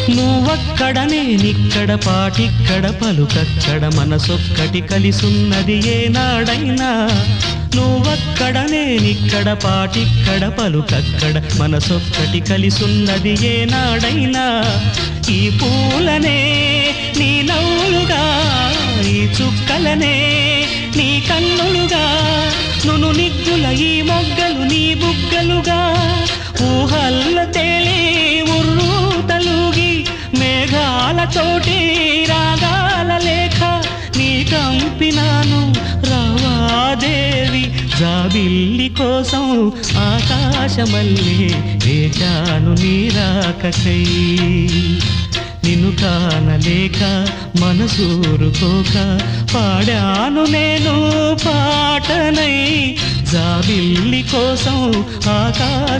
నువ్వక్కడ నేనిక్కడ పాటిక్కడ పలుకక్కడ మనసొక్కటి కలిసున్నది ఏనాడైనా నువ్వక్కడ నేనిక్కడ పాటిక్కడ పలుకక్కడ మనసొక్కటి కలిసున్నది ఏనాడైనా ఈ పూలనే నీ నవ్వులుగా ఈ చుక్కలనే నీ కన్నులుగా నును నిగ్గుల ఈ మొగ్గలు నీ బుగ్గలుగా ఊహల్ల తేలి ఉర్రు తలుగి మేఘాలతోటి రాగాల లేఖ నీ కంపినాను రావాదేవి జాబిల్లి కోసం ఆకాశమల్లే వేచాను నీ రాకకై నిన్ను కానలేక మనసూరుకోక పాడాను నేను పాటనై జాబిల్లి కోసం ఆకాశ